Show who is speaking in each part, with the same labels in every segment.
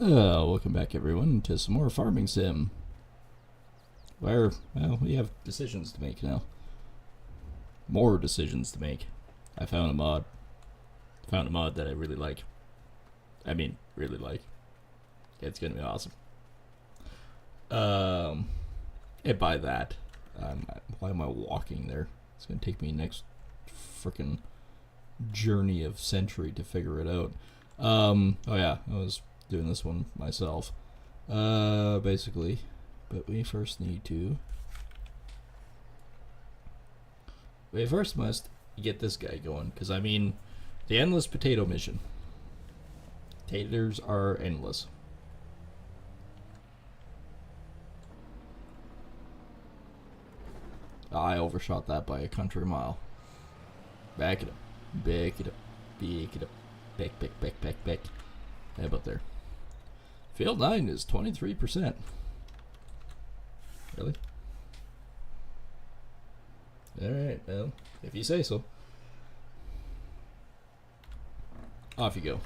Speaker 1: Welcome back everyone to some more Farming Sim. Where, well, we have decisions to make now. More decisions to make. I found a mod. Found a mod that I really like. I mean, really like. It's gonna be awesome. And by that, why am I walking there? It's gonna take me next frickin' journey of century to figure it out. Oh yeah, I was doing this one myself. Basically, but we first need to. We first must get this guy going, because I mean, the endless potato mission. Taters are endless. I overshot that by a country mile. Back it up. Back it up. Back it up. Back. How about there? Field 9 is 23%. Really? Alright, well, if you say so. Off you go.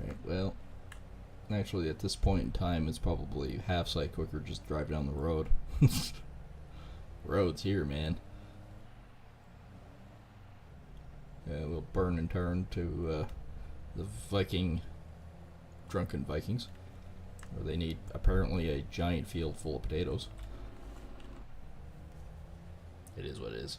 Speaker 1: Alright, well, actually at this point in time it's probably half sight quicker just drive down the road. Road's here, man. We'll burn and turn to the drunken Vikings, where they need apparently a giant field full of potatoes. It is what it is.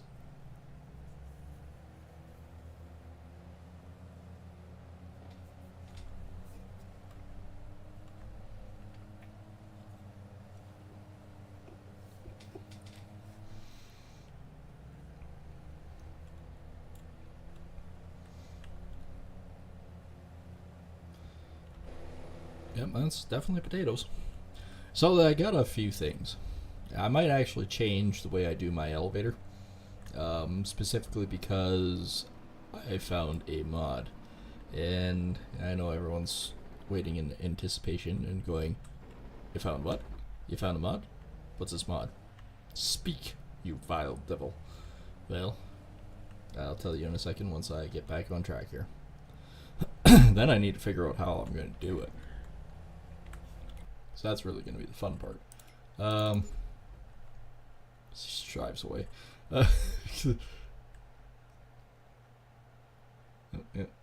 Speaker 1: Yep, that's definitely potatoes. So I got a few things. I might actually change the way I do my elevator, specifically because I found a mod, and I know everyone's waiting in anticipation and going, "You found what? You found a mod? What's this mod? Speak, you vile devil." Well, I'll tell you in a second once I get back on track here. Then I need to figure out how I'm going to do it. So that's really going to be the fun part. Drives away.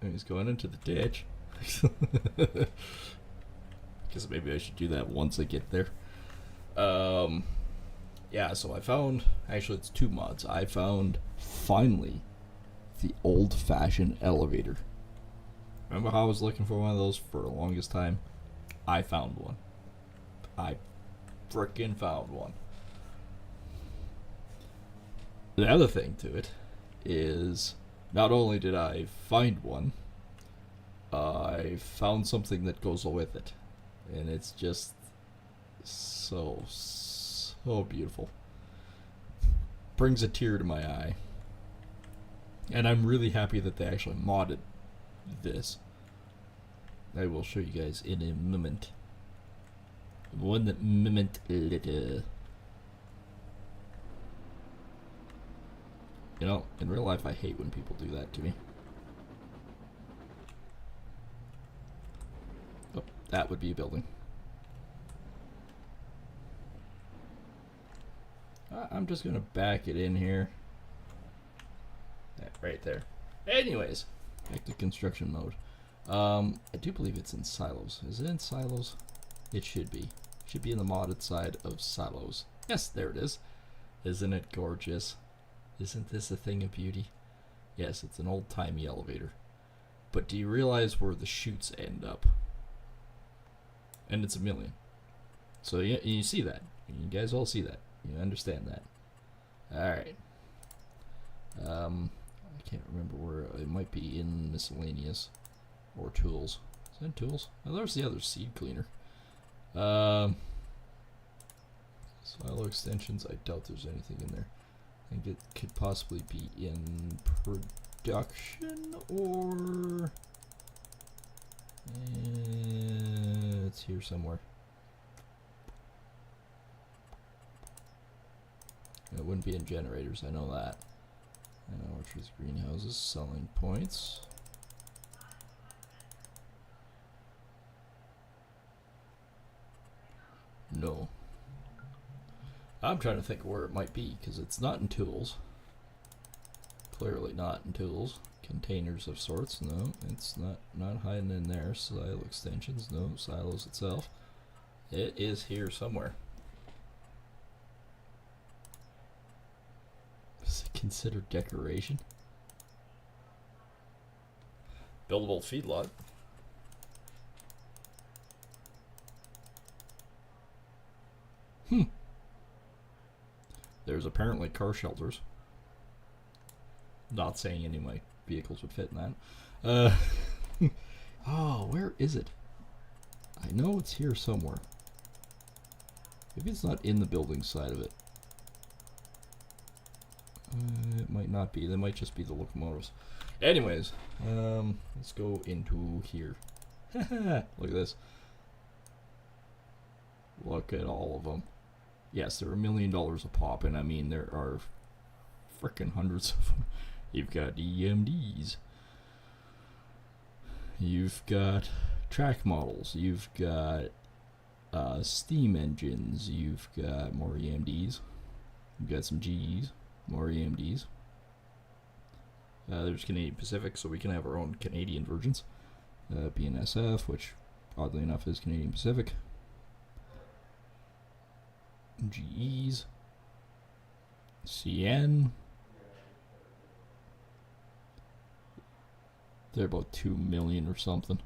Speaker 1: He's going into the ditch. Guess maybe I should do that once I get there. Yeah, so I found, actually it's two mods. I found, finally, the old-fashioned elevator. Remember how I was looking for one of those for the longest time? I found one. I frickin' found one. The other thing to it is, not only did I find one, I found something that goes with it. And it's just so beautiful. Brings a tear to my eye. And I'm really happy that they actually modded this. I will show you guys in a moment. One moment later. You know, in real life I hate when people do that to me. Oh, that would be a building. I'm just gonna back it in here. Right there. Anyways, back to construction mode. I do believe it's in silos. Is it in silos? It should be. Should be in the modded side of silos. Yes, there it is. Isn't it gorgeous? Isn't this a thing of beauty? Yes, it's an old-timey elevator. But do you realize where the chutes end up? And it's 1 million. So you see that. You guys all see that. You understand that. Alright. I can't remember where. It might be in miscellaneous. Or tools. Is that in tools? Oh, there's the other seed cleaner. Silo extensions, I doubt there's anything in there. I think it could possibly be in production, or it's here somewhere. It wouldn't be in generators, I know that. Orchards, greenhouses, selling points. No. I'm trying to think of where it might be, because it's not in tools. Clearly not in tools. Containers of sorts, no. It's not hiding in there. Silo extensions, no. Silos itself. It is here somewhere. Is it considered decoration? Buildable feedlot. There's apparently car shelters. Not saying any of my vehicles would fit in that. Oh, where is it? I know it's here somewhere. Maybe it's not in the building side of it. It might not be. They might just be the locomotives. Anyways, let's go into here. Look at this. Look at all of them. Yes, they're $1 million a pop, and I mean there are frickin' hundreds of them. You've got EMDs. You've got track models. You've got steam engines. You've got more EMDs. You've got some GEs. More EMDs. There's Canadian Pacific, so we can have our own Canadian versions. BNSF, which oddly enough is Canadian Pacific. GEs. CN. They're about 2 million or something.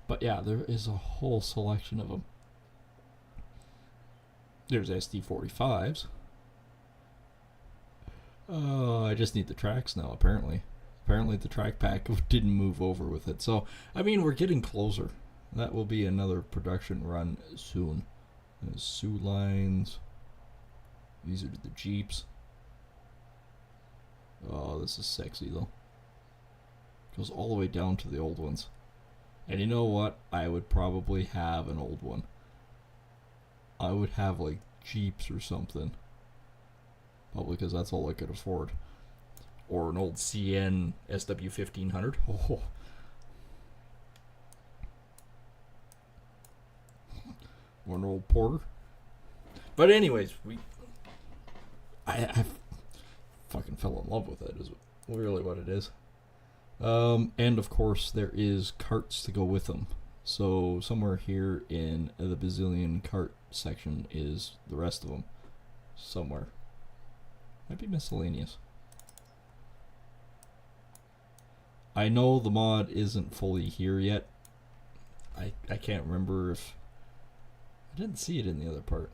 Speaker 1: But yeah, there is a whole selection of them. There's SD45s. I just need the tracks now, apparently. Apparently the track pack didn't move over with it. So, I mean, we're getting closer. That will be another production run soon. There's Sioux lines. These are the Jeeps. Oh, this is sexy, though. Goes all the way down to the old ones. And you know what? I would probably have an old one. I would have, like, Jeeps or something. Probably because that's all I could afford. Or an old CN SW1500. Oh. Or an old Porter. But anyways, I fucking fell in love with it, is really what it is. And of course there is carts to go with them. So somewhere here in the bazillion cart section is the rest of them. Somewhere. Might be miscellaneous. I know the mod isn't fully here yet. I can't remember if... I didn't see it in the other part.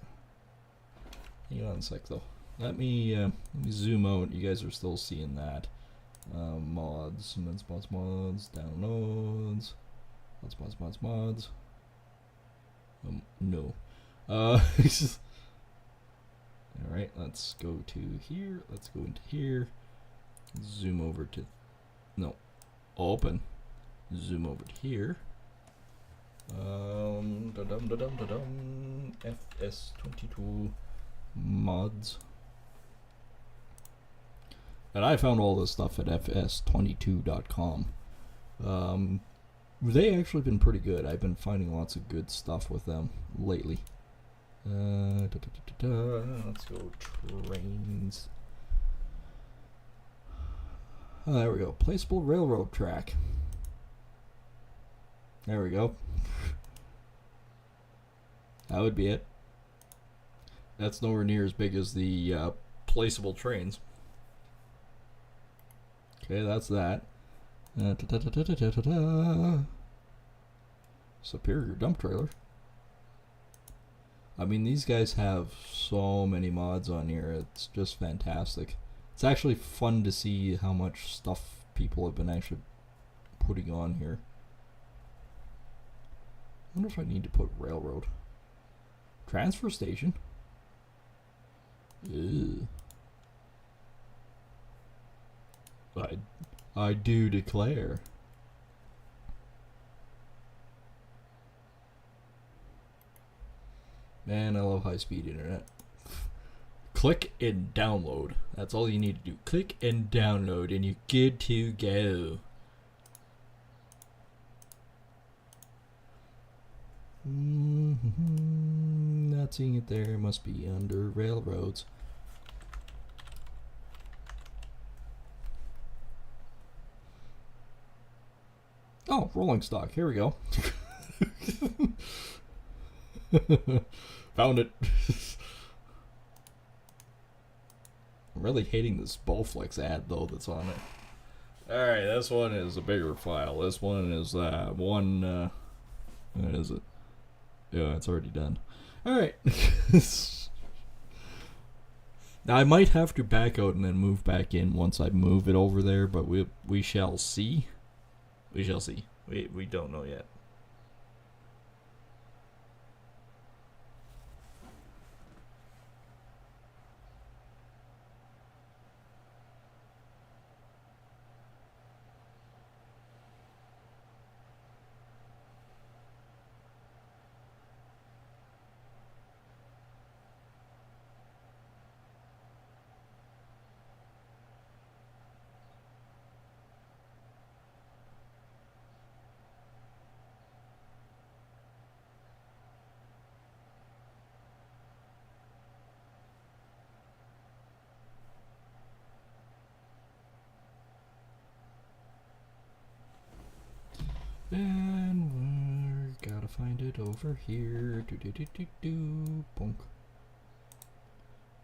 Speaker 1: Hang on a sec though. Let me zoom out. You guys are still seeing that. Mods, mods, downloads, mods. No. Alright, let's go to here. Let's go into here. Zoom over to... No. Open. Zoom over to here. FS22 mods. And I found all this stuff at fs22.com. They actually been pretty good. I've been finding lots of good stuff with them lately. Let's go trains. Oh, there we go. Placeable railroad track. There we go. That would be it. That's nowhere near as big as the placeable trains. Okay, that's that. Superior dump trailer. I mean, these guys have so many mods on here. It's just fantastic. It's actually fun to see how much stuff people have been actually putting on here. I wonder if I need to put railroad. Transfer station. Ew. I do declare. Man, I love high-speed internet. Click and download. That's all you need to do. Click and download and you're good to go. Not seeing it there. Must be under railroads. Oh, rolling stock. Here we go. Found it. I'm really hating this Bowflex ad though that's on it. Alright, this one is a bigger file. This one is one what is it? Yeah, it's already done. Alright. Now I might have to back out and then move back in once I move it over there, but we shall see. We shall see. We don't know yet. And we're gotta find it over here. Bonk.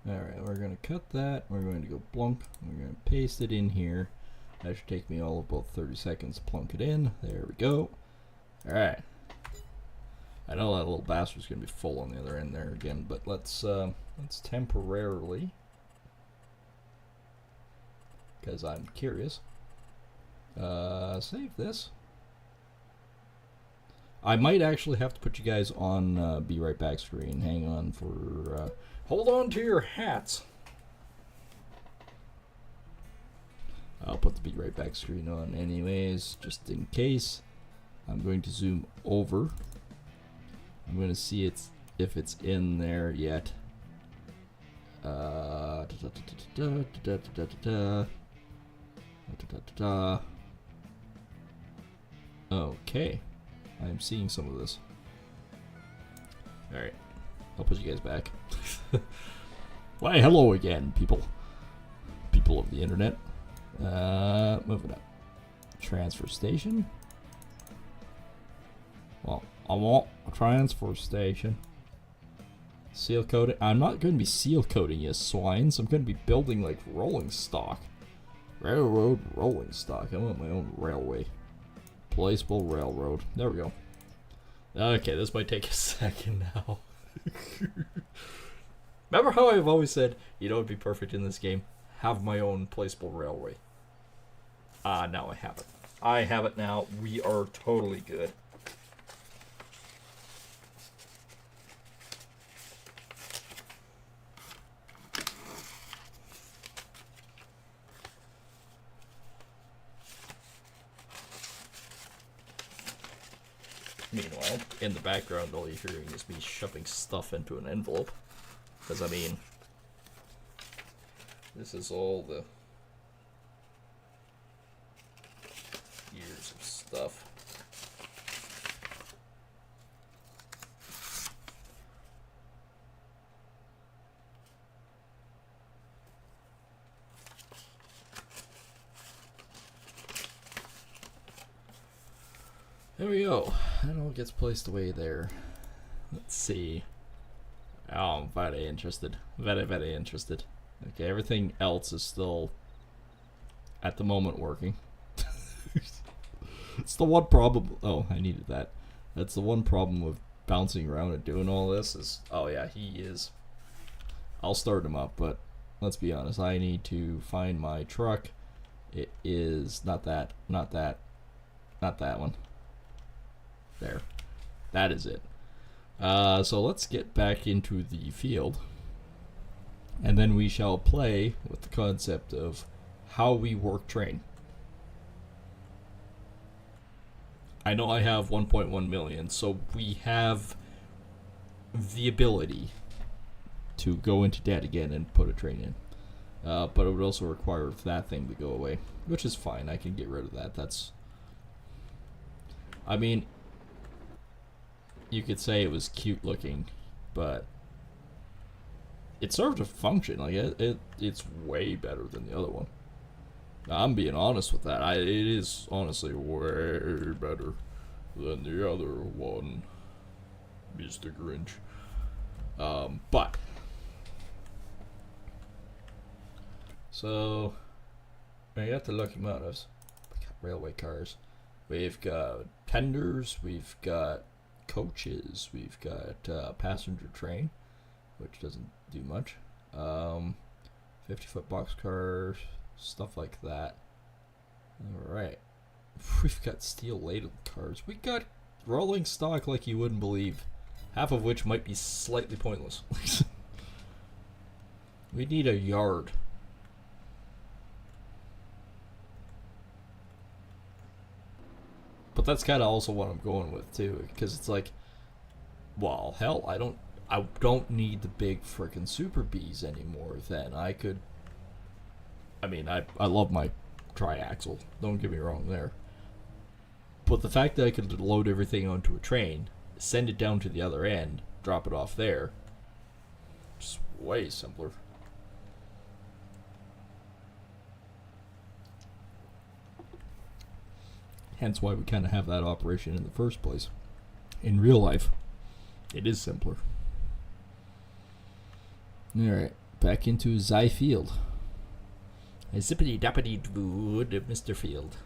Speaker 1: Alright, we're gonna cut that. We're going to go blunk. We're gonna paste it in here. That should take me all of about 30 seconds to plunk it in. There we go. Alright. I know that little bastard's gonna be full on the other end there again, but let's temporarily, because I'm curious, save this. I might actually have to put you guys on be right back screen. Hang on for hold on to your hats. I'll put the be right back screen on anyways, just in case. I'm going to zoom over. I'm going to see if it's in there yet. Okay. I'm seeing some of this. Alright. I'll put you guys back. Why, hello again, people. People of the internet. Moving up. Transfer station. Well, I want a transfer station. Seal coating. I'm not going to be seal coating you swines. I'm going to be building like rolling stock. Railroad rolling stock. I want my own railway. Placeable railroad. There we go. Okay, this might take a second now. Remember how I've always said, you know what would be perfect in this game? Have my own placeable railway. Now I have it. I have it now. We are totally good. Meanwhile, in the background, all you're hearing is me shoving stuff into an envelope. Because, I mean, this is all the years of stuff. There we go. That all gets placed away there. Let's see. Oh, I'm very interested. Very, very interested. Okay, everything else is still, at the moment, working. It's the one problem. Oh, I needed that. That's the one problem with bouncing around and doing all this is, oh yeah, he is. I'll start him up, but let's be honest. I need to find my truck. It is not that, not that, not that one. There. That is it. So let's get back into the field. And then we shall play with the concept of how we work train. I know I have 1.1 million, so we have the ability to go into debt again and put a train in. But it would also require that thing to go away, which is fine. I can get rid of that. That's... I mean... You could say it was cute looking, but it served a function. Like it's way better than the other one. I'm being honest with that. It is honestly way better than the other one, Mr. Grinch. But so I got the lucky motives. We got railway cars. We've got tenders. We've got coaches. We've got passenger train, which doesn't do much. 50-foot boxcars, stuff like that. All right. We've got steel ladle cars. We got rolling stock like you wouldn't believe. Half of which might be slightly pointless. We need a yard. But that's kind of also what I'm going with too, because it's like, well, hell, I don't need the big frickin' Super Bs anymore. Then I could. I mean, I love my triaxle. Don't get me wrong there. But the fact that I could load everything onto a train, send it down to the other end, drop it off there, just way simpler. Hence why we kind of have that operation in the first place. In real life, it is simpler. Alright, back into Zy Field. A zippity dappity doo of Mr. Field.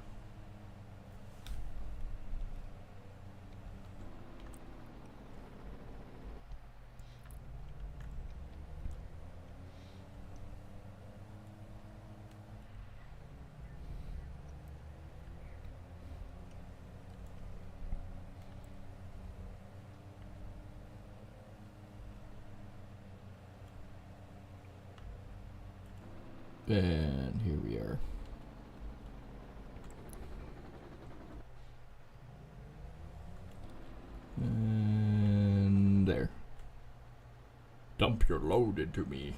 Speaker 1: And here we are. And there. Dump your load into me.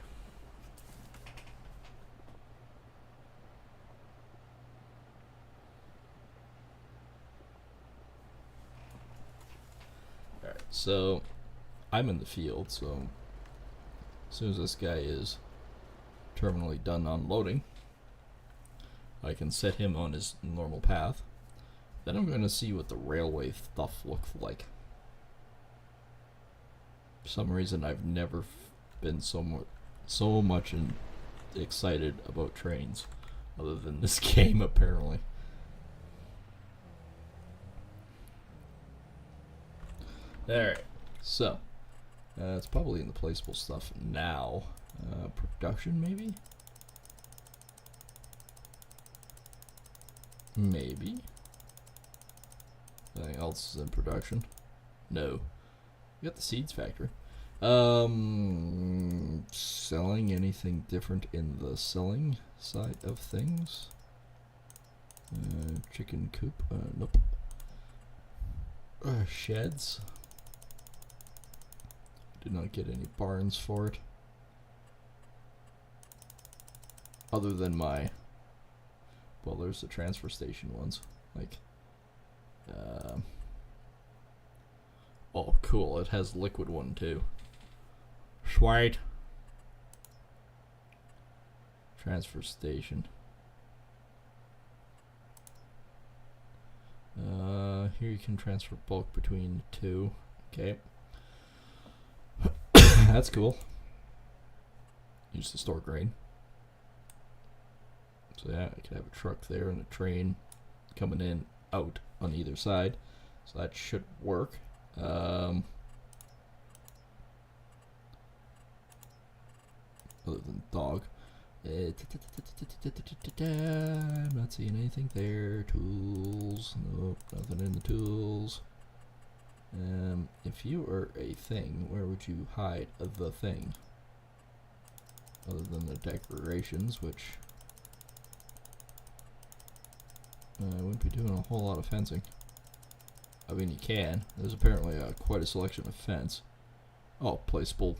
Speaker 1: Alright, so I'm in the field, so as soon as this guy is terminally done unloading, I can set him on his normal path. Then I'm going to see what the railway stuff looks like. For some reason, I've never been so much excited about trains, other than this game apparently. Alright, so it's probably in the placeable stuff now. Production, maybe? Maybe. Anything else is in production? No. We got the seeds factory. Selling anything different in the selling side of things? Chicken coop? Nope. Sheds. Did not get any barns for it. Other than my, well, there's the transfer station ones. Like, oh, cool. It has liquid one too. Sweet. Transfer station. Here you can transfer bulk between the two. Okay. That's cool. Use to store grain. So yeah, I could have a truck there and a train coming in, out on either side. So that should work. Other than dog. I'm not seeing anything there. Tools. Nope, nothing in the tools. If you were a thing, where would you hide the thing? Other than the decorations, which I wouldn't be doing a whole lot of fencing. I mean, you can. There's apparently quite a selection of fence. Oh, placeable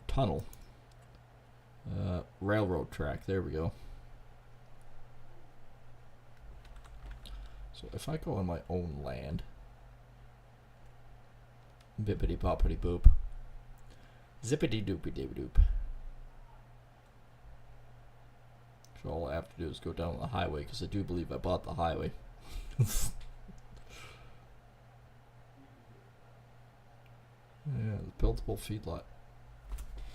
Speaker 1: tunnel. Railroad track. There we go. So if I go on my own land, bippity boppity boop, Zippity doopy doop doop. So all I have to do is go down the highway because I do believe I bought the highway. Yeah, the buildable feedlot.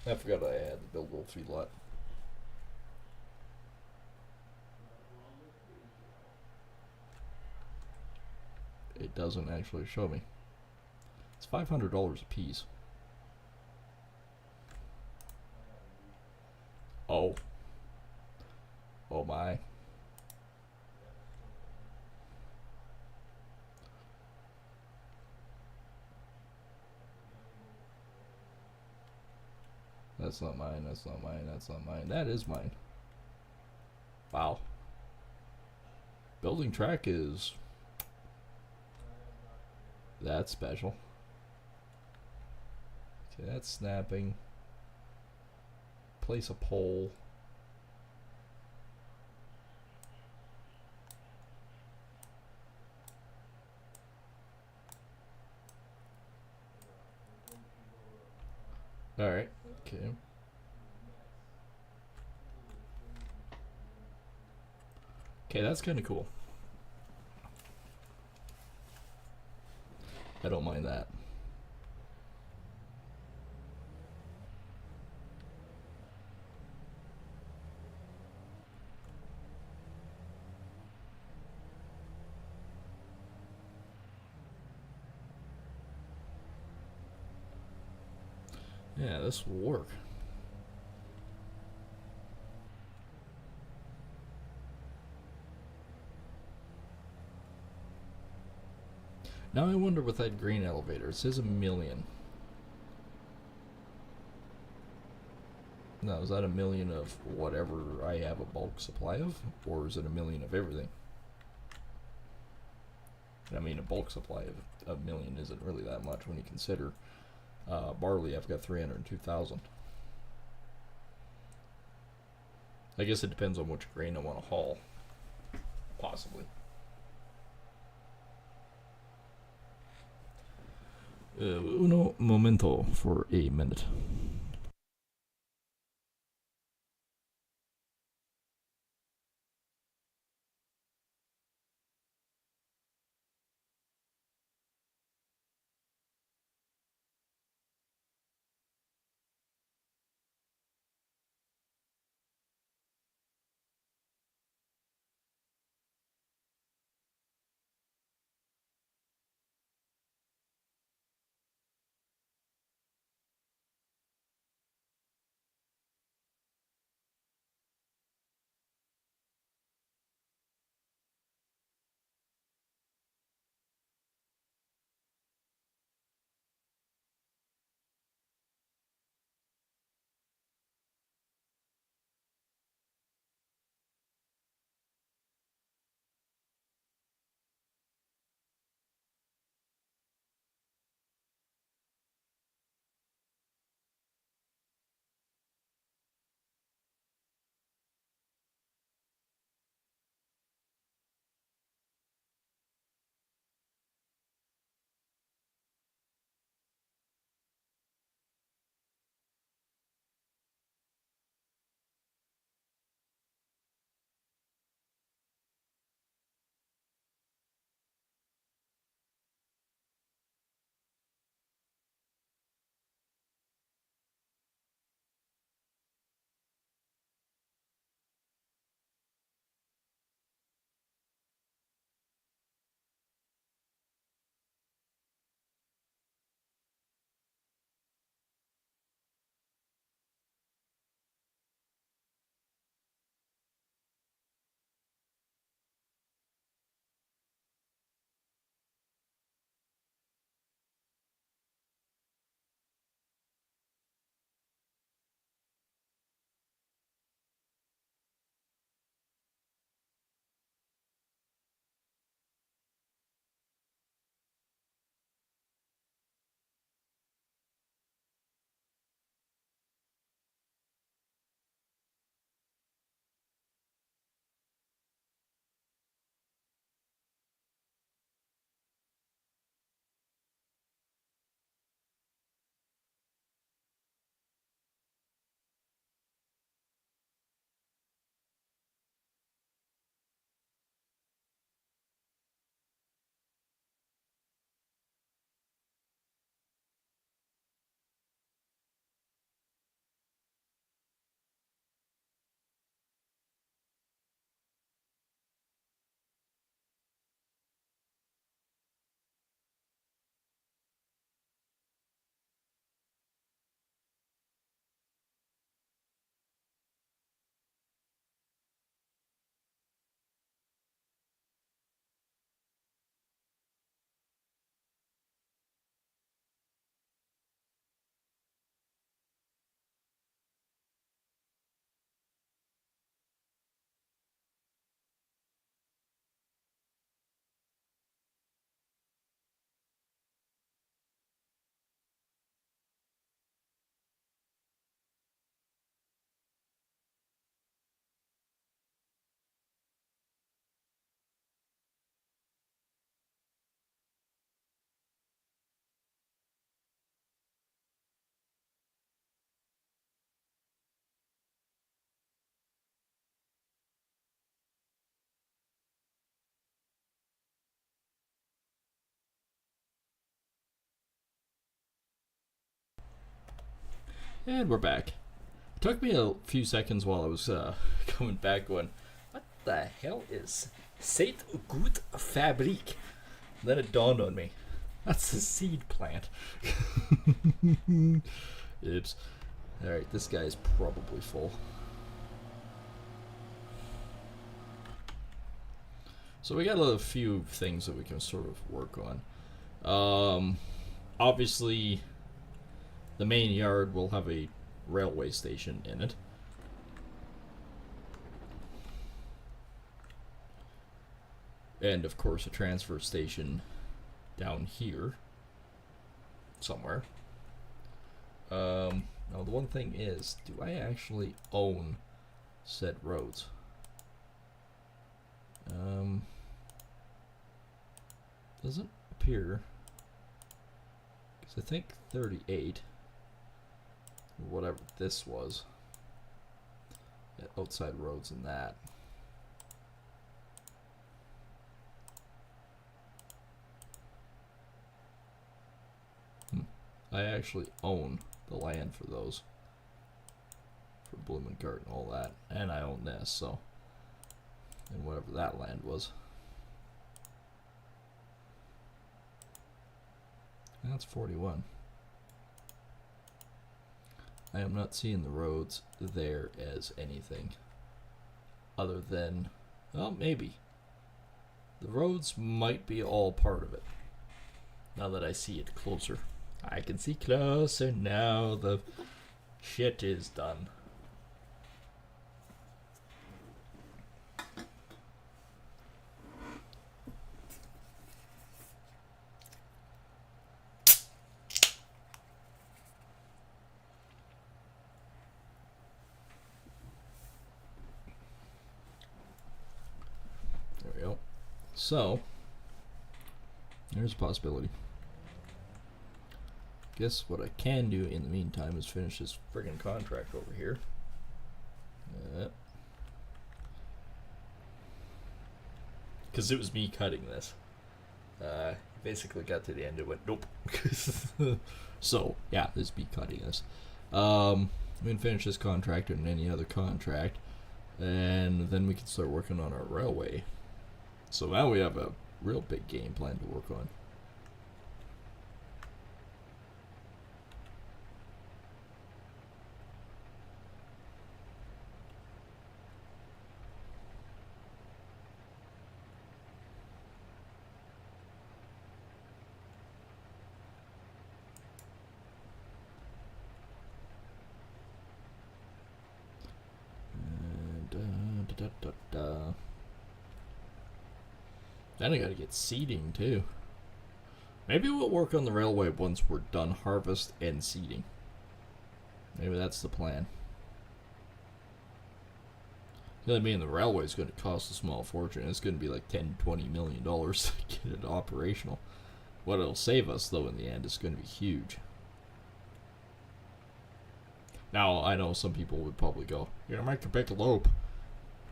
Speaker 1: I forgot I had the buildable feedlot. It doesn't actually show me. It's $500 a piece. Oh. Oh my. That's not mine, that's not mine, that's not mine. That is mine. Wow. Building track is... That's special. Okay, that's snapping. Place a pole. Alright, okay. Okay, that's kind of cool. I don't mind that. Yeah, this will work. Now I wonder with that green elevator, it says 1,000,000. Now, is that 1,000,000 of whatever I have a bulk supply of? Or is it 1,000,000 of everything? I mean, a bulk supply of 1,000,000 isn't really that much when you consider barley, I've got 302,000. I guess it depends on which grain I want to haul. Possibly. Uno momento for a minute. And we're back. It took me a few seconds while I was coming back going, what the hell is Seit gut Fabrik? Then it dawned on me. That's the seed plant. Oops. Alright, this guy's probably full. So we got a few things that we can sort of work on. Obviously, the main yard will have a railway station in it. And of course a transfer station down here somewhere. Now the one thing is, do I actually own said roads? Doesn't appear, because I think 38, or whatever this was, outside roads and that. I actually own the land for those, for Blumengarten and all that, and I own this, so, and whatever that land was. That's 41. I am not seeing the roads there as anything other than, well, maybe. The roads might be all part of it. Now that I see it closer. I can see closer now. The shit is done. There we go. So, there's a possibility. Guess what I can do in the meantime is finish this friggin' contract over here. Because it was me cutting this. Basically got to the end and went, nope. So, yeah, this is me cutting this. We can finish this contract and any other contract. And then we can start working on our railway. So now we have a real big game plan to work on. Then I gotta get seeding too. Maybe we'll work on the railway once we're done harvest and seeding. Maybe that's the plan. The other mean the railway is going to cost a small fortune. It's going to be like $10-20 million to get it operational. What it'll save us though in the end is going to be huge. Now I know some people would probably go, "You're gonna make a big loop."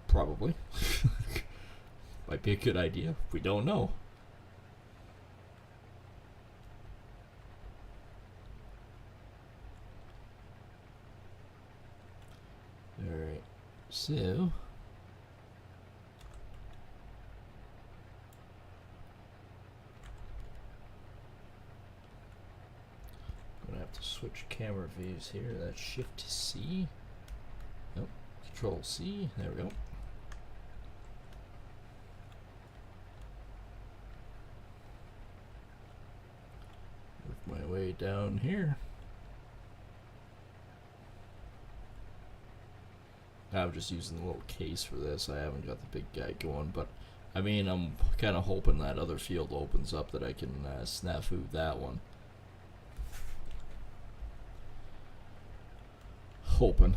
Speaker 1: Probably. Might be a good idea. We don't know. Alright, so I'm gonna have to switch camera views here. That's Shift C. Nope, Control C. There we go. Work my way down here. I'm just using the little case for this. I haven't got the big guy going, but I mean, I'm kind of hoping that other field opens up that I can snafu that one. Hoping.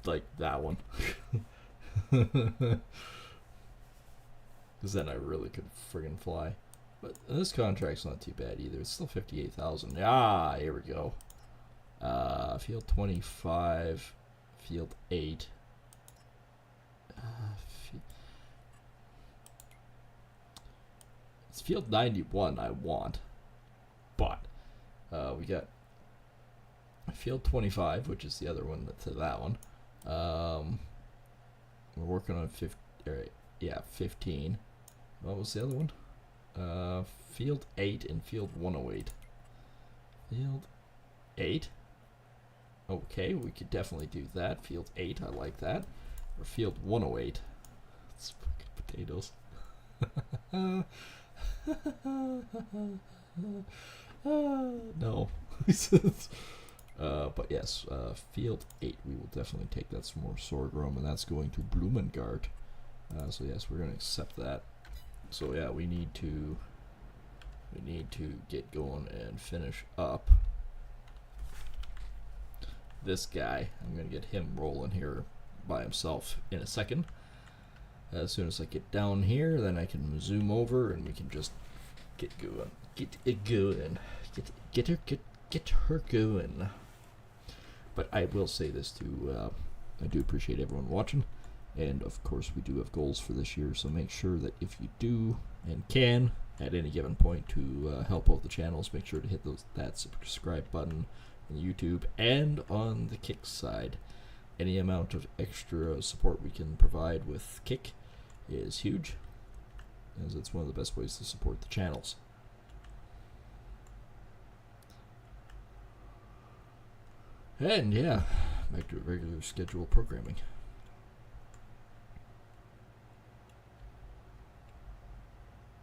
Speaker 1: Like that one. Because then I really could friggin' fly. But this contract's not too bad either. It's still 58,000. Ah, here we go. Field 25, field 8. It's field 91 I want, but we got field 25, which is the other one to that one. We're working on 15. What was the other one? Field 8 and field 108. Field 8. Okay, we could definitely do that. Field 8, I like that. Or field 108. It's fucking potatoes. No. But yes, field 8, we will definitely take that some more sorghum, and that's going to Blumengart. So yes, we're going to accept that. So yeah, we need to get going and finish up this guy. I'm going to get him rolling here by himself in a second. As soon as I get down here, then I can zoom over and we can just get going. Get it going. Get her going. But I will say this too, I do appreciate everyone watching, and of course we do have goals for this year, so make sure that if you do and can at any given point to help out the channels, make sure to hit that subscribe button on YouTube and on the Kick side. Any amount of extra support we can provide with Kick is huge, as it's one of the best ways to support the channels. And yeah, back to regular scheduled programming.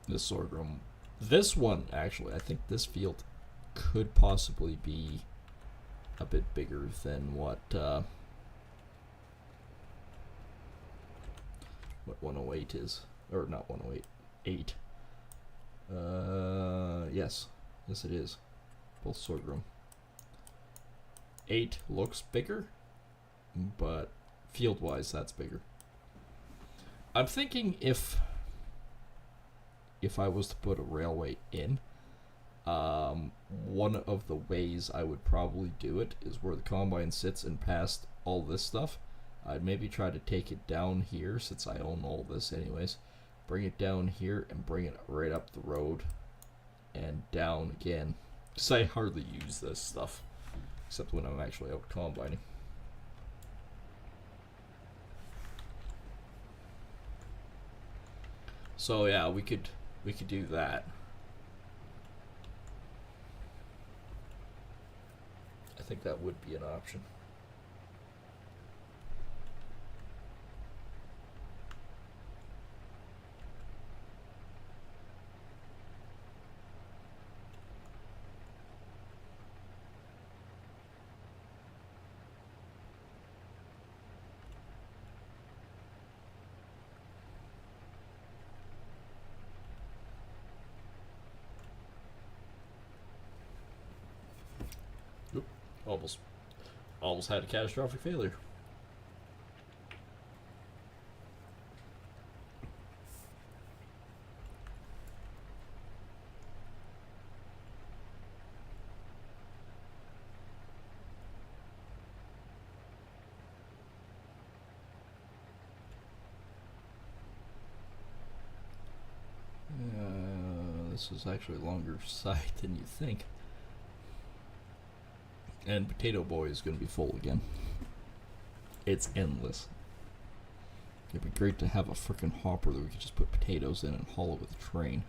Speaker 1: This sorghum, this one actually, I think this field could possibly be a bit bigger than what 108 is, or not 108, 8. Yes it is, both sorghum. 8 looks bigger, but field-wise, that's bigger. I'm thinking if I was to put a railway in, one of the ways I would probably do it is where the combine sits and past all this stuff. I'd maybe try to take it down here, since I own all this anyways. Bring it down here and bring it right up the road and down again. Because I hardly use this stuff, except when I'm actually out combining. So yeah, we could do that. I think that would be an option. Almost had a catastrophic failure. This is actually a longer side than you think. And Potato Boy is going to be full again. It's endless. It'd be great to have a frickin' hopper that we could just put potatoes in and haul it with a train.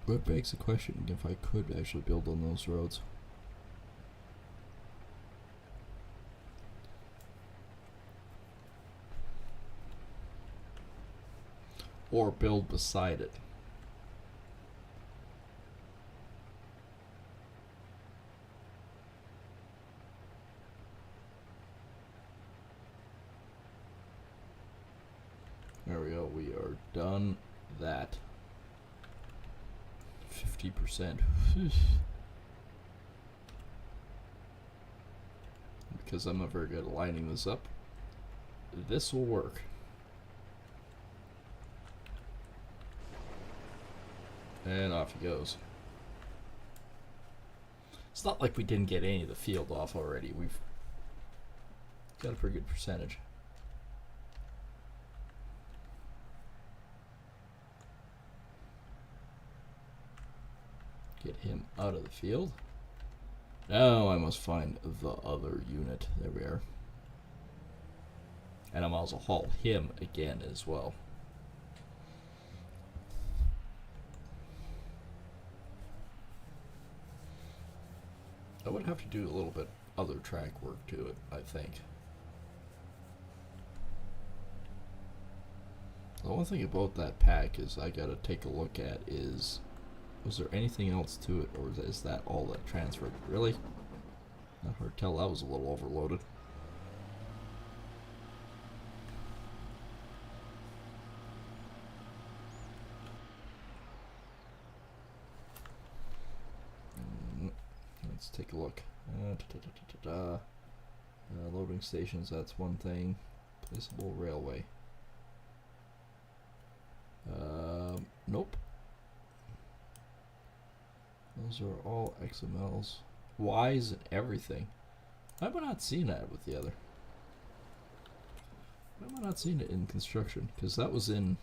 Speaker 1: What begs the question if I could actually build on those roads. Or build beside it. There we go, we are done that. 50%. Because I'm not very good at lining this up, this will work. And off he goes. It's not like we didn't get any of the field off already. We've got a pretty good percentage. Get him out of the field. Now I must find the other unit. There we are. And I'm also haul him again as well. I would have to do a little bit other track work to it, I think. The one thing about that pack is I gotta take a look at is, was there anything else to it, or is that all that transferred? Really? Not hard to tell, that was a little overloaded. Let's take a look. Loading stations, that's one thing. Placeable railway. Nope. Those are all XMLs. Y's and everything. Why am I not seeing that with the other? Why am I not seeing it in construction? Because that was in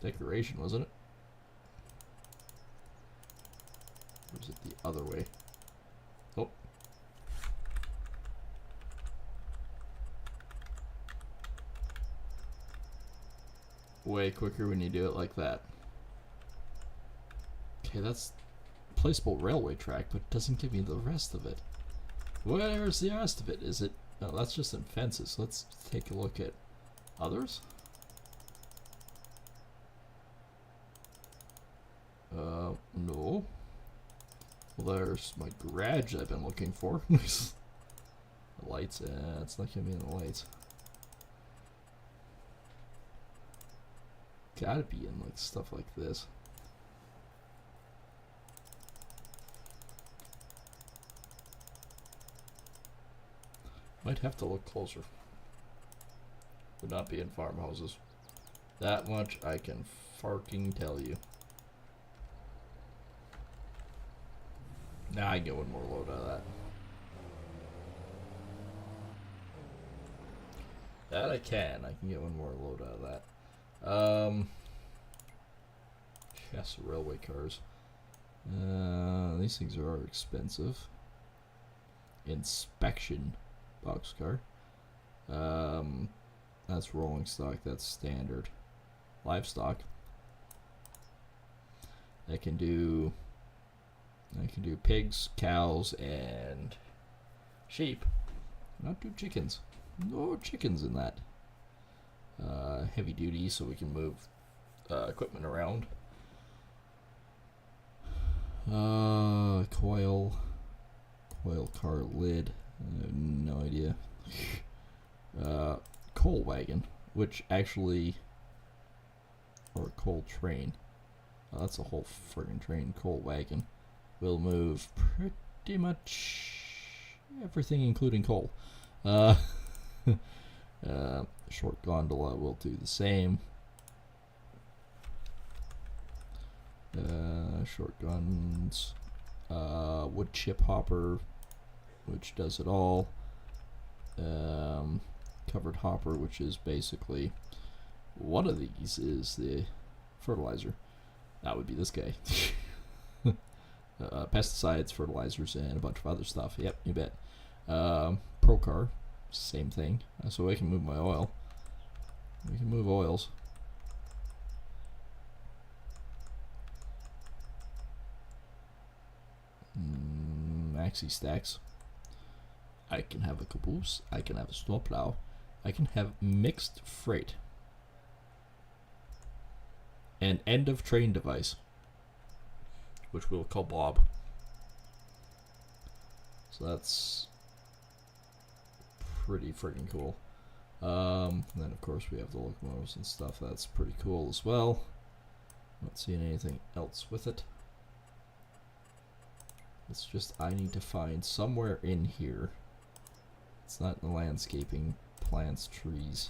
Speaker 1: decoration, wasn't it? Or is it the other way? Oh. Way quicker when you do it like that. Okay, that's placeable railway track, but it doesn't give me the rest of it. Where's the rest of it? Is it... No, that's just in fences. Let's take a look at others. No. Well, there's my garage I've been looking for. The lights, it's not giving me the lights. Gotta be in like stuff like this. Might have to look closer. Would not be in farmhouses. That much I can farking tell you. Now I can get one more load out of that. That I can. I can get one more load out of that. Yes, railway cars. These things are expensive. Inspection boxcar. That's rolling stock. That's standard. Livestock. I can do pigs, cows, and sheep. Not do chickens. No chickens in that. Heavy duty, so we can move equipment around. Coil car lid. I have no idea. Coal wagon, which actually, or coal train. Oh, that's a whole friggin' train. Coal wagon will move pretty much everything, including coal. Short gondola will do the same. Short guns. Wood chip hopper, which does it all. Covered hopper, which is basically one of these is the fertilizer. That would be this guy. Pesticides, fertilizers, and a bunch of other stuff. Yep, you bet. Procar, same thing. So I can move my oil. We can move oils. Maxi stacks. I can have a caboose. I can have a snowplow. I can have mixed freight. An end of train device, which we'll call Bob. So that's pretty freaking cool. And then of course we have the locomotives and stuff. That's pretty cool as well. Not seeing anything else with it. It's just I need to find somewhere in here. It's not in the landscaping, plants, trees.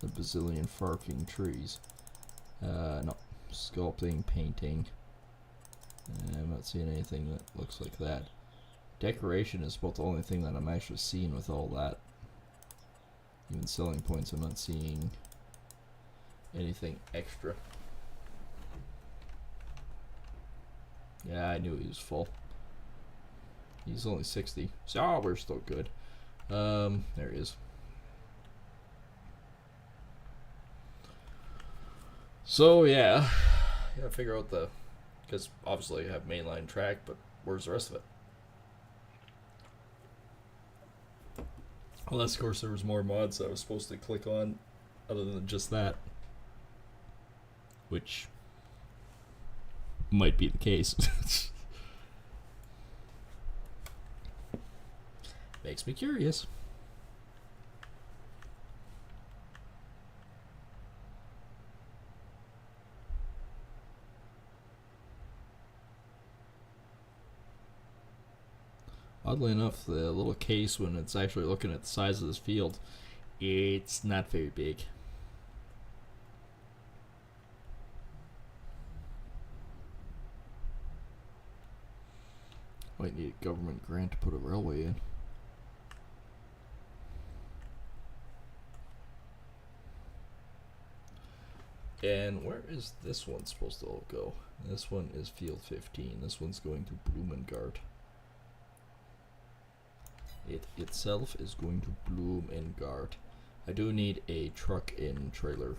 Speaker 1: a bazillion farking trees. No. Sculpting, painting. I'm not seeing anything that looks like that. Decoration is about the only thing that I'm actually seeing with all that. Even selling points, I'm not seeing anything extra. Yeah, I knew he was full. He's only 60. So, we're still good. There he is. So, yeah. Gotta figure out the... Because obviously I have mainline track, but where's the rest of it? Unless, of course, there was more mods I was supposed to click on other than just that. Which might be the case. Makes me curious. Oddly enough, the little case, when it's actually looking at the size of this field, it's not very big. Might need a government grant to put a railway in. And where is this one supposed to go? This one is field 15. This one's going to Blumengard. It itself is going to Blumengard. I do need a truck in trailer.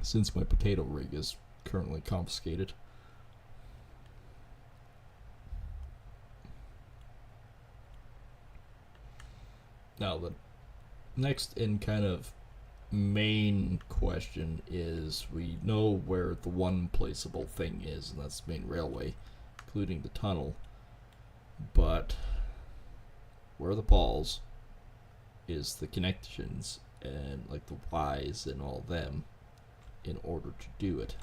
Speaker 1: Since my potato rig is currently confiscated. Now the next in kind of main question is, we know where the one placeable thing is, and that's the main railway, including the tunnel, but where are the balls is the connections and like the Ys and all them in order to do it.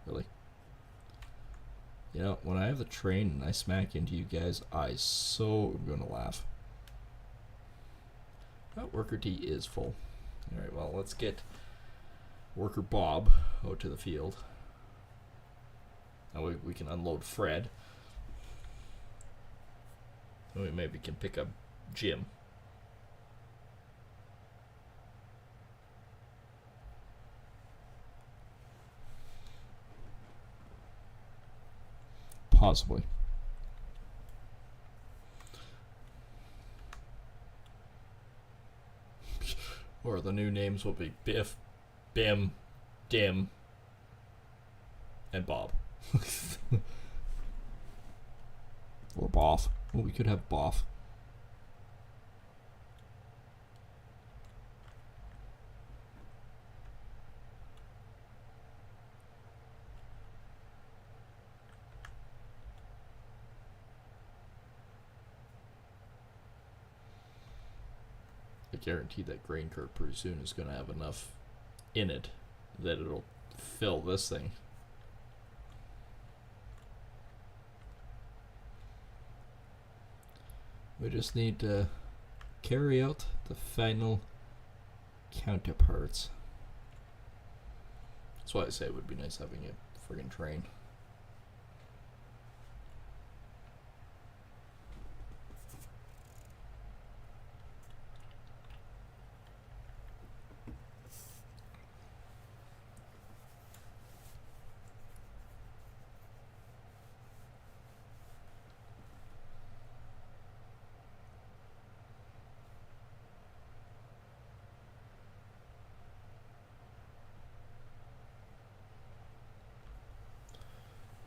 Speaker 1: Really? You know, when I have the train and I smack into you guys, I so am gonna laugh. Oh, worker T is full. Alright, well, let's get worker Bob out to the field. Now we can unload Fred. And we maybe can pick up Jim. Possibly. Or the new names will be Biff, Bim, Dim, and Bob. Or Boff. Well, we could have Boff. I guarantee that grain cart pretty soon is going to have enough in it that it'll fill this thing. We just need to carry out the final counterparts. That's why I say it would be nice having a friggin' train.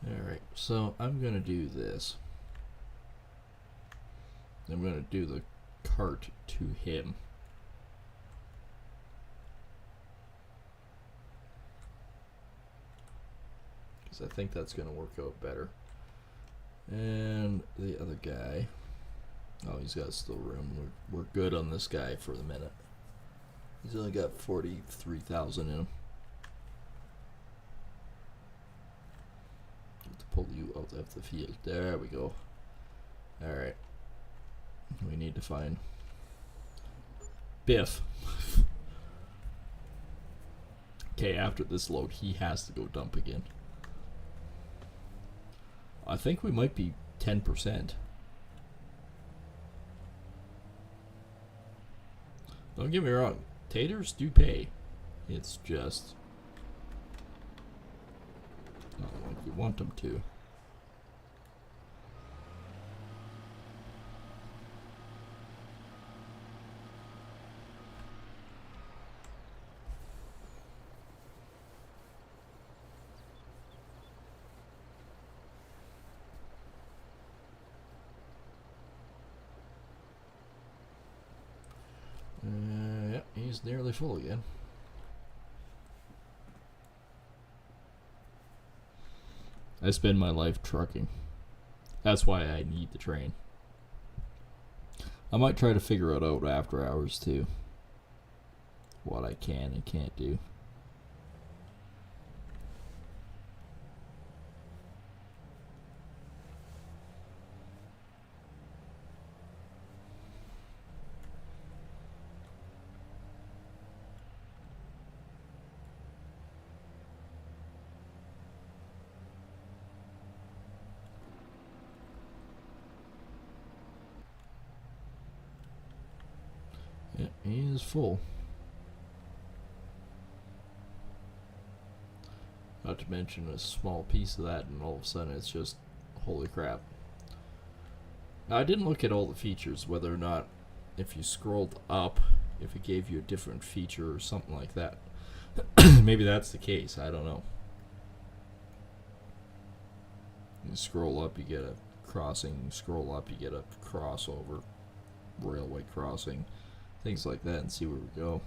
Speaker 1: Alright, so I'm going to do this. I'm going to do the cart to him. Because I think that's going to work out better. And the other guy, oh, he's got still room. We're good on this guy for the minute. He's only got 43,000 in him. Pull you out of the field. There we go. Alright. We need to find Biff. Okay, after this load, he has to go dump again. I think we might be 10%. Don't get me wrong, taters do pay. It's just not like you want them to. Yep, he's nearly full again. I spend my life trucking. That's why I need the train. I might try to figure it out after hours too. What I can and can't do. Yeah, he is full. Not to mention a small piece of that, and all of a sudden it's just, holy crap. Now, I didn't look at all the features, whether or not if you scrolled up, if it gave you a different feature or something like that. Maybe that's the case, I don't know. You scroll up, you get a crossing. Scroll up, you get a crossover, railway crossing, things like that, and see where we go.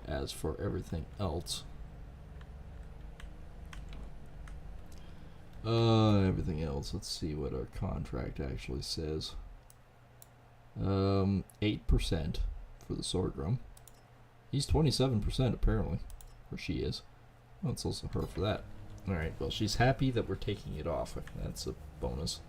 Speaker 1: As for everything else, let's see what our contract actually says. 8% for the sorghum. He's 27% apparently, or she is. Well, it's also her for that. Alright, well, she's happy that we're taking it off. That's a bonus.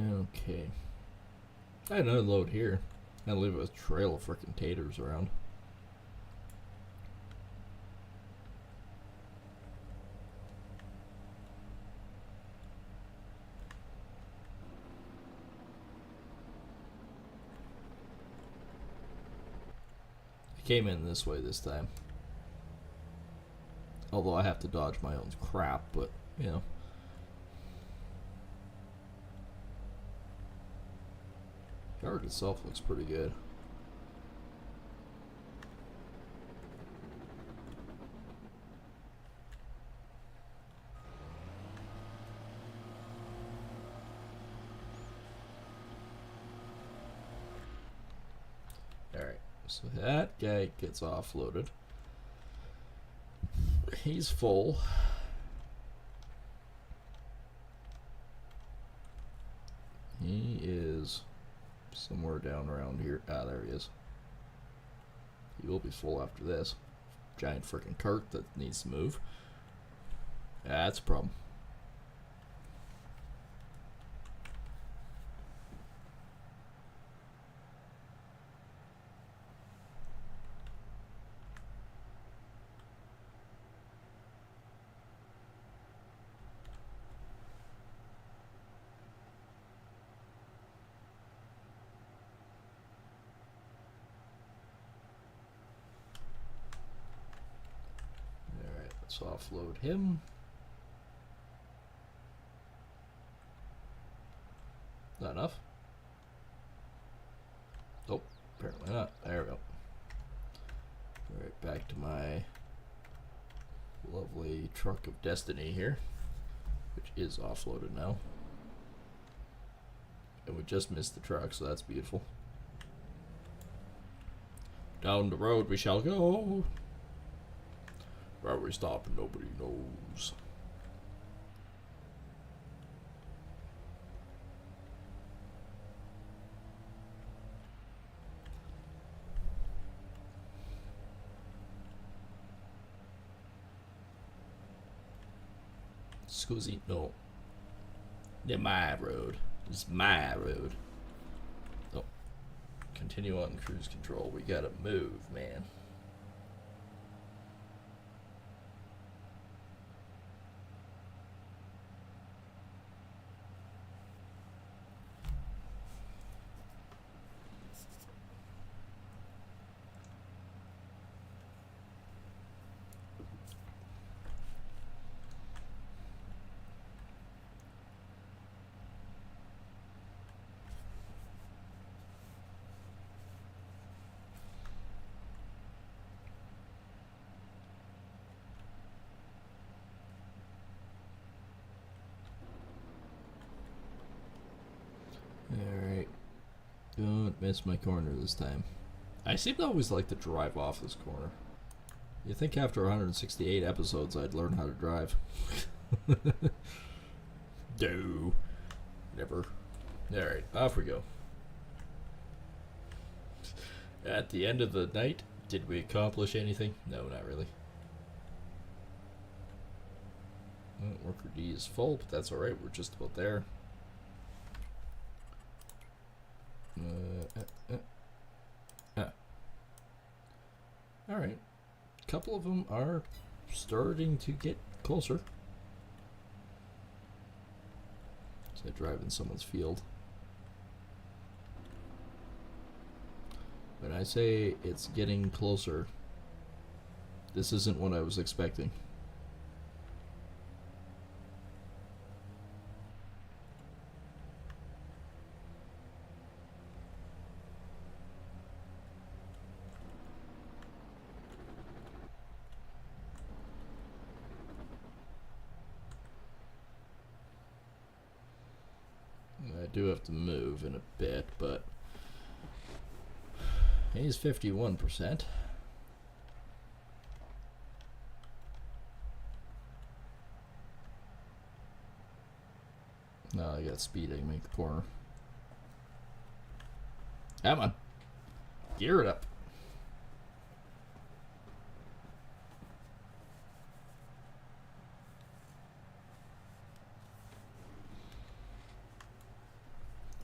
Speaker 1: Okay. I had another load here. I leave a trail of frickin' taters around. I came in this way this time. Although I have to dodge my own crap, but, you know. Yard itself looks pretty good. Alright, so that guy gets offloaded. He's full. He is somewhere down around here. Ah, there he is. He will be full after this. Giant freaking cart that needs to move. That's a problem. Let's offload him. Not enough? Nope, apparently not. There we go. Alright, back to my Lovely truck of destiny here, which is offloaded now. And we just missed the truck, so that's beautiful. Down the road we shall go. Where we stop, nobody knows. Scusi, no. They're my road. It's my road. Oh. Continue on cruise control. We gotta move, man. Alright. Don't miss my corner this time. I seem to always like to drive off this corner. You think after 168 episodes I'd learn how to drive. No. Never. Alright, off we go. At the end of the night, did we accomplish anything? No, not really. Worker D is full, but that's alright. We're just about there. Alright. A couple of them are starting to get closer. So I drive in someone's field. When I say it's getting closer, this isn't what I was expecting. I do have to move in a bit, but he's 51%. No, I got speed. I can make the corner. Come on. Gear it up.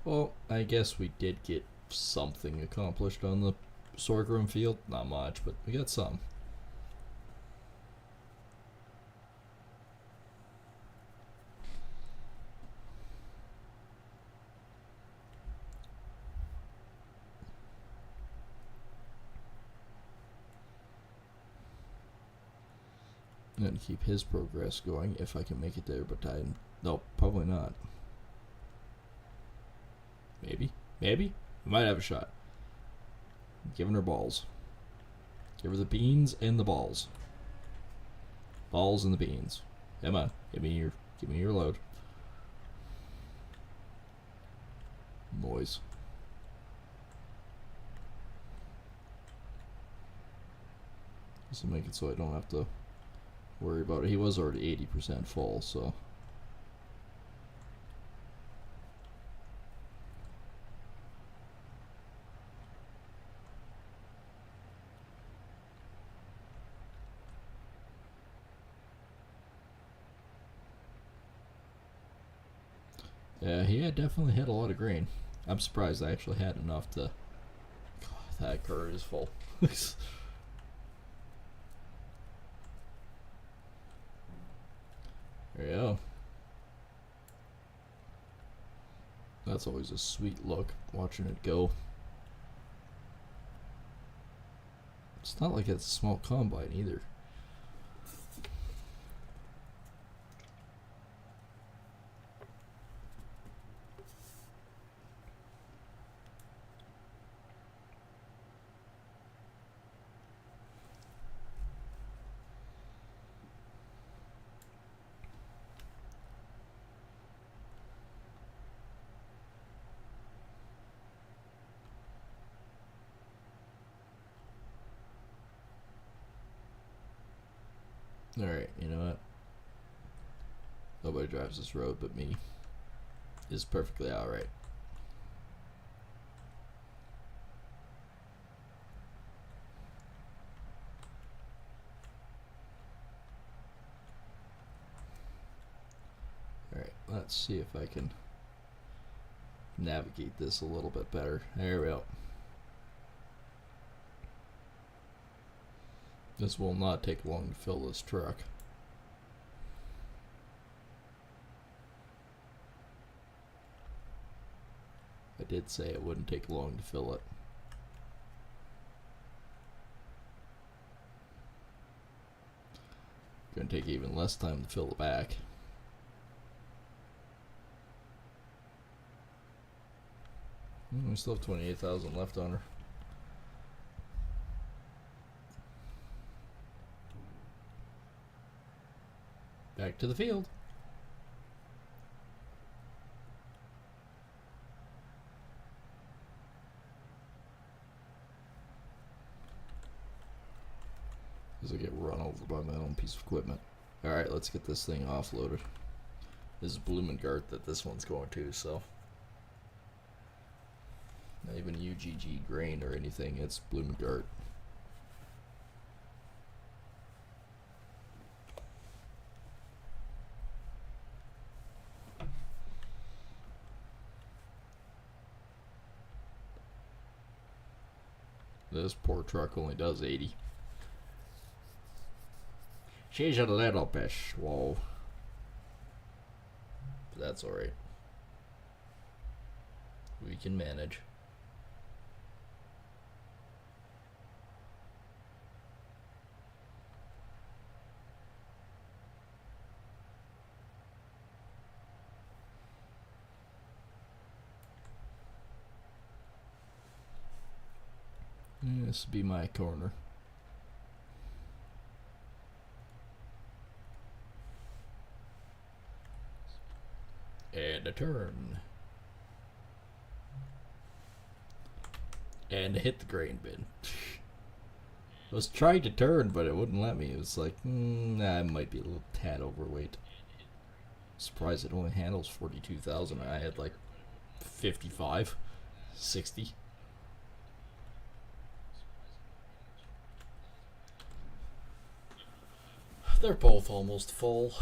Speaker 1: Well, I guess we did get something accomplished on the sorghum field. Not much, but we got some. I'm gonna keep his progress going if I can make it there, but nope, probably not. Maybe. We might have a shot. Giving her balls. Give her the beans and the balls. Balls and the beans. Come on, give me your load. Boys. This will make it so I don't have to worry about it. He was already 80% full, so. Yeah, he definitely had a lot of grain. I'm surprised I actually had enough to. God, that curd is full. There you go. That's always a sweet look, watching it go. It's not like it's a small combine either. Alright, you know what? Nobody drives this road but me. Is perfectly alright. Alright, let's see if I can navigate this a little bit better. There we go. This will not take long to fill this truck. I did say it wouldn't take long to fill it. Gonna take even less time to fill the back. We still have 28,000 left on her. Back to the field. As I get run over by my own piece of equipment. Alright, let's get this thing offloaded. This is Bloomengart that this one's going to, so. Not even UGG grain or anything, it's Bloomengart. This poor truck only does 80. She's a little bit slow. But that's alright. We can manage. This will be my corner. And a turn. And hit the grain bin. I was trying to turn, but it wouldn't let me. It was like, nah, it might be a little tad overweight. Surprised it only handles 42,000. I had like 55, 60. They're both almost full.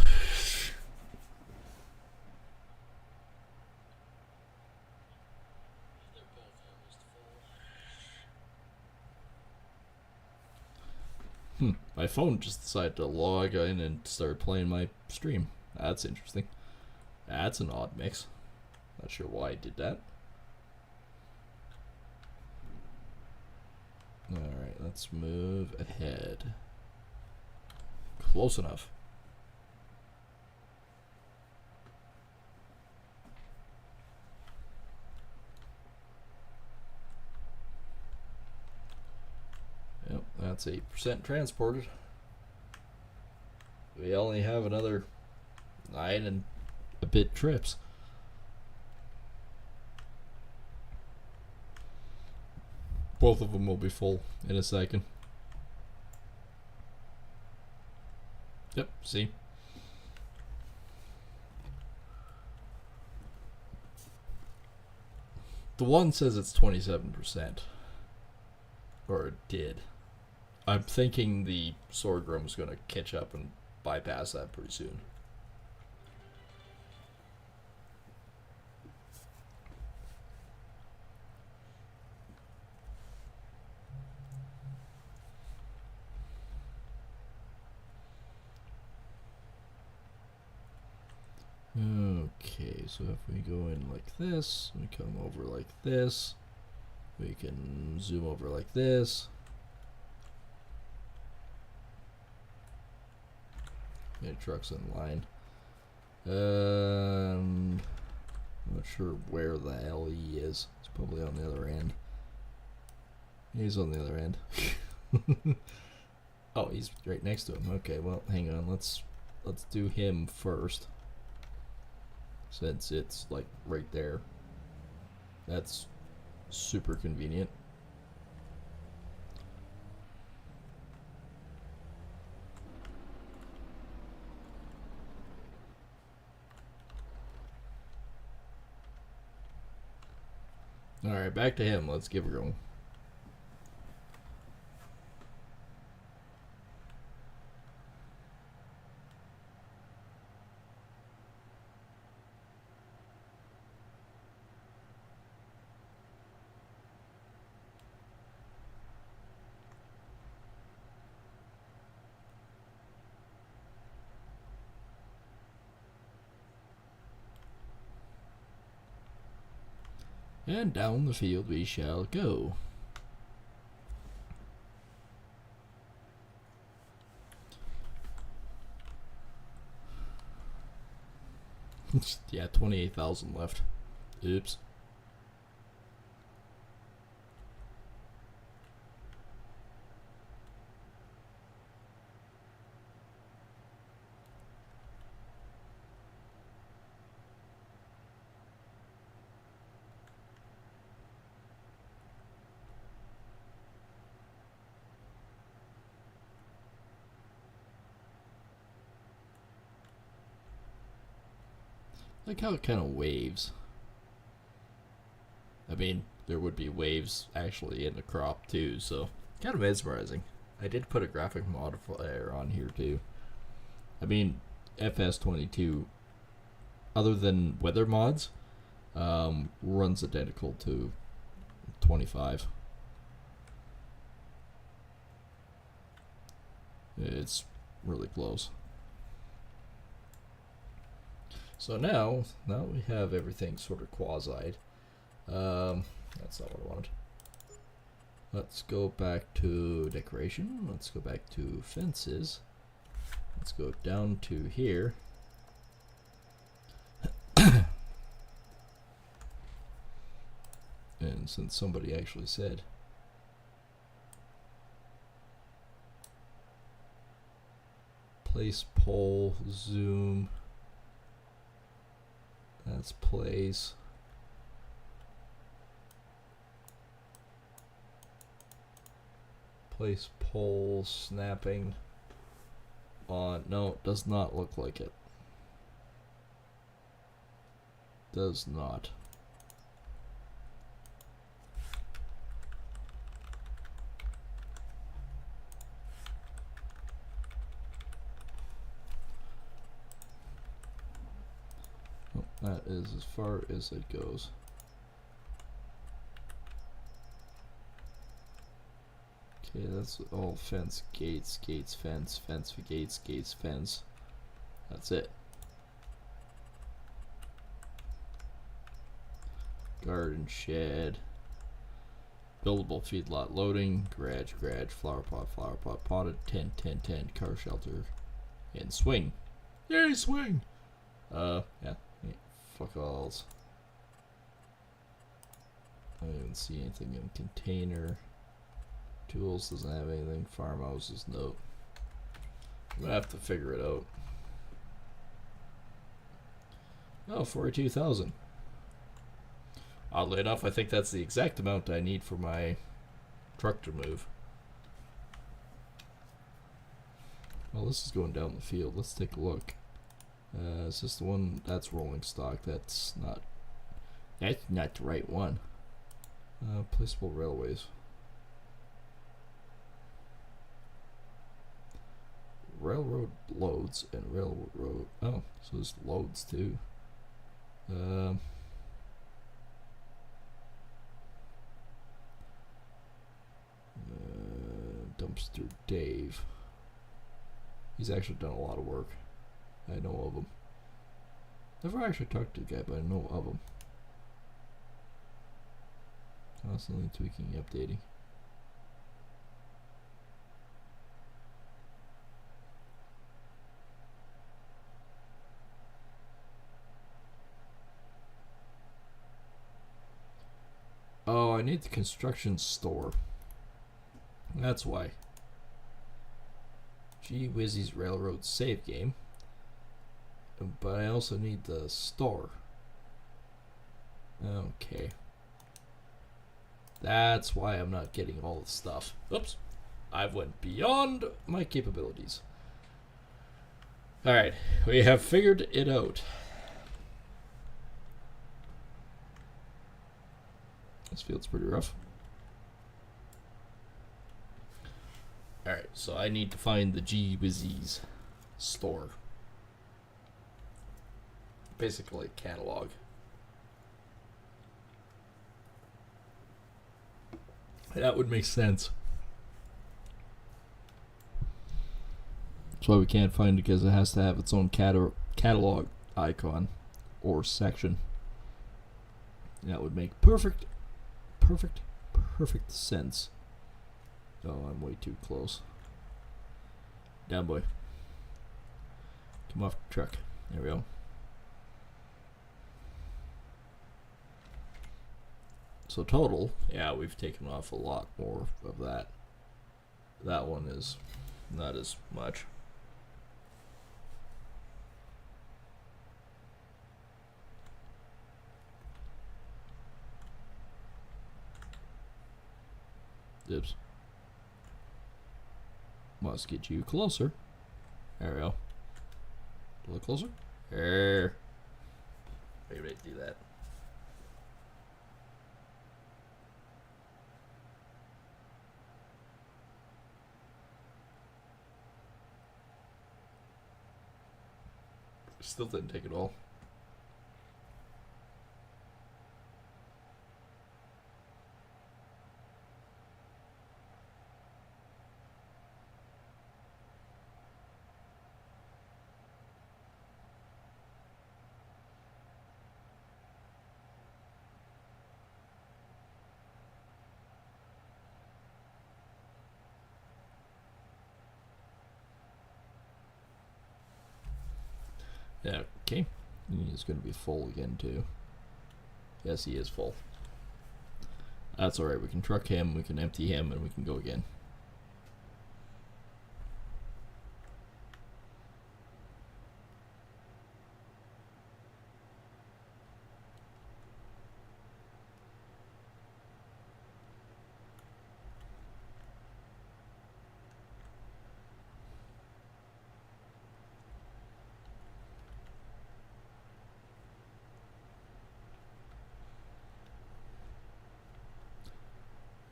Speaker 1: My phone just decided to log in and start playing my stream. That's interesting. That's an odd mix. Not sure why I did that. Alright, let's move ahead. Close enough. Yep, that's 8% transported. We only have another 9 and a bit trips. Both of them will be full in a second. Yep, see? The one says it's 27%. Or it did. I'm thinking the sorghum's going to catch up and bypass that pretty soon. Okay, so if we go in like this, we come over like this, we can zoom over like this. Okay, truck's in line. I'm not sure where the hell he is. He's probably on the other end. He's on the other end. Oh, he's right next to him. Okay, well, hang on. Let's do him first. Since it's like right there. That's super convenient. Alright, back to him. Let's give her going. And down the field we shall go. Yeah, 28,000 left. Oops. Like how it kind of waves. I mean, there would be waves actually in the crop too, so kind of mesmerizing. I did put a graphic modifier on here too. I mean, FS22, other than weather mods, runs identical to 25. It's really close. So now we have everything sort of quasied. That's not what I wanted. Let's go back to decoration. Let's go back to fences. Let's go down to here. And since somebody actually said place pole zoom, that's place. Place pole snapping on. No, it does not look like it. Does not. Oh, that is as far as it goes. Okay, that's all fence, gates, gates, fence, fence, gates, gates, fence. That's it. Garden shed. Buildable feedlot loading. Garage, garage, flower pot, potted, tent, tent, tent, car shelter, and swing. Yay, swing! Yeah. Fuck alls. I don't even see anything in container. Tools doesn't have anything. Farmhouses, nope. I'm gonna have to figure it out. Oh, 42,000. Oddly enough, I think that's the exact amount I need for my truck to move. Well, this is going down the field. Let's take a look. Is this the one? That's rolling stock. That's not the right one. Placeable railways. Railroad loads and railroad. Oh, so there's loads too. Dumpster Dave. He's actually done a lot of work. I know of him. Never actually talked to the guy, but I know of him. Constantly tweaking, updating. Oh, I need the construction store. That's why. Gee Whizz's Railroad save game. But I also need the store. Okay. That's why I'm not getting all the stuff. Oops. I've went beyond my capabilities. Alright, we have figured it out. This field's pretty rough. Alright, so I need to find the G-Wizzies store. Basically a catalog. That would make sense. That's why we can't find it, because it has to have its own catalog icon or section. That would make perfect sense. Oh, I'm way too close. Down, boy. Come off the truck. There we go. So total, yeah, we've taken off a lot more of that. That one is not as much. Dibs. Must get you closer. There we go. A little closer. There. Maybe I do that. Still didn't take it all. Yeah, okay. He's going to be full again, too. Yes, he is full. That's alright. We can truck him, we can empty him, and we can go again.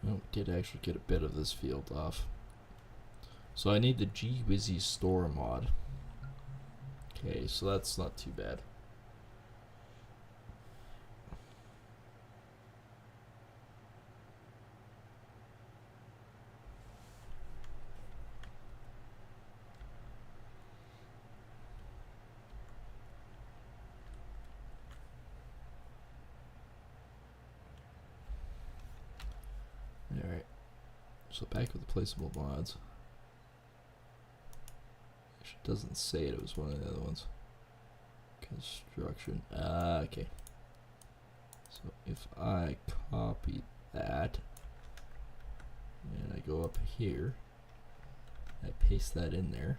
Speaker 1: Oh, did actually get a bit of this field off. So I need the G-Wizzy store mod. Okay, so that's not too bad. Alright. So back with the placeable mods. Actually, it doesn't say it was one of the other ones. Construction. Okay. So if I copy that and I go up here, I paste that in there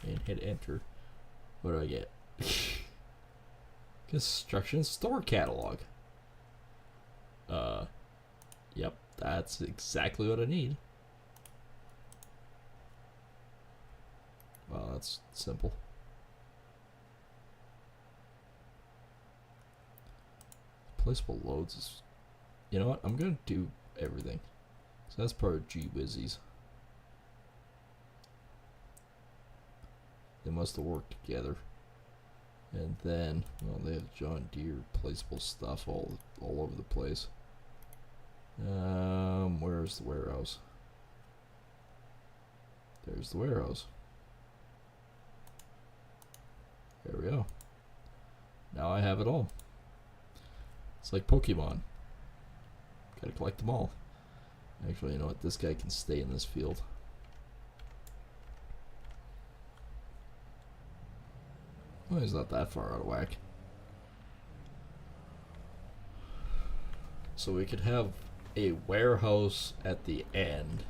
Speaker 1: and hit enter, what do I get? Construction store catalog. Yep, that's exactly what I need. Well, that's simple. Placeable loads is, you know what, I'm gonna do everything. So that's part of G-Wizzies. They must have worked together. And then, well, they have John Deere placeable stuff all over the place. Where's the warehouse? There's the warehouse. There we go. Now I have it all. It's like Pokemon. Gotta collect them all. Actually, you know what? This guy can stay in this field. Well, he's not that far out of whack. So we could have a warehouse at the end.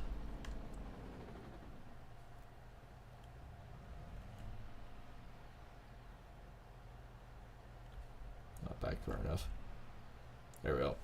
Speaker 1: Not back far enough. There we go.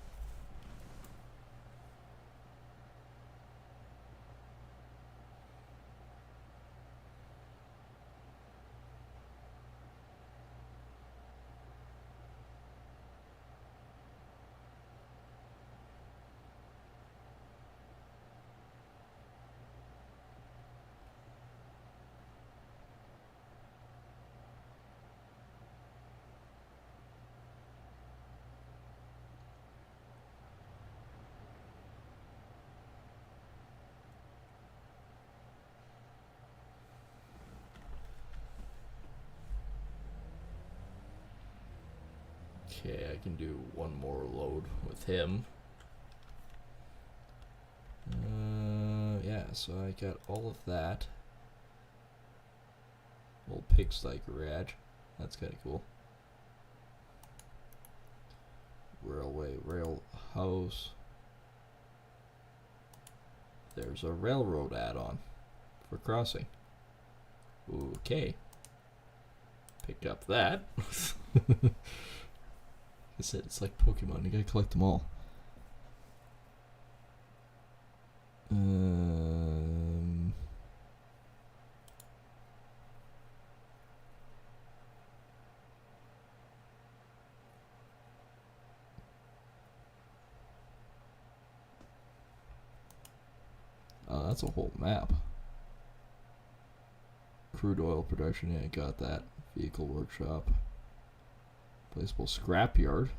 Speaker 1: Okay, I can do one more load with him. Yeah, so I got all of that. Old pigsty garage. That's kind of cool. Railway, rail house. There's a railroad add-on for crossing. Okay. Pick up that. Like I said, it's like Pokemon. You gotta collect them all. Oh, that's a whole map. Crude oil production, yeah, I got that. Vehicle workshop. Placeable scrapyard.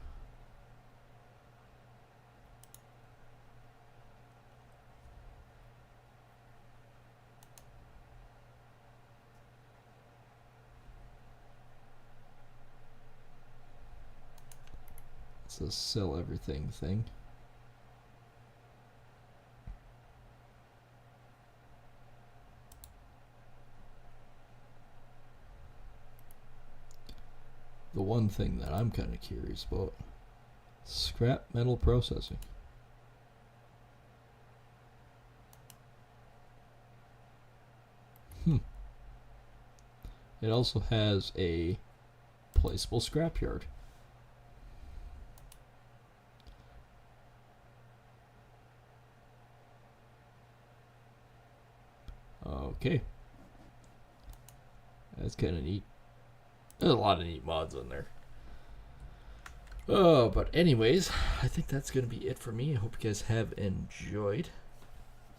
Speaker 1: It's a sell everything thing. The one thing that I'm kind of curious about, scrap metal processing. It also has a placeable scrapyard. Okay. That's kind of neat. There's a lot of neat mods on there. Oh, but anyways, I think that's going to be it for me. I hope you guys have enjoyed.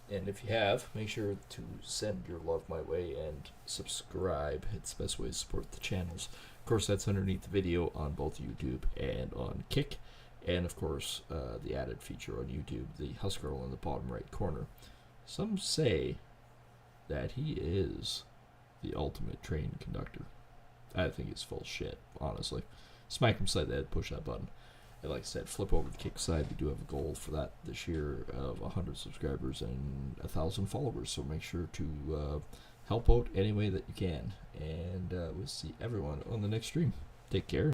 Speaker 1: And if you have, make sure to send your love my way and subscribe. It's the best way to support the channels. Of course, that's underneath the video on both YouTube and on Kick. And of course, the added feature on YouTube, the Huskarl in the bottom right corner. Some say that he is the ultimate train conductor. I think he's full shit, honestly. Smack him side the head, push that button. And like I said, flip over the Kick side. We do have a goal for that this year of 100 subscribers and 1,000 followers. So make sure to help out any way that you can. And we'll see everyone on the next stream. Take care.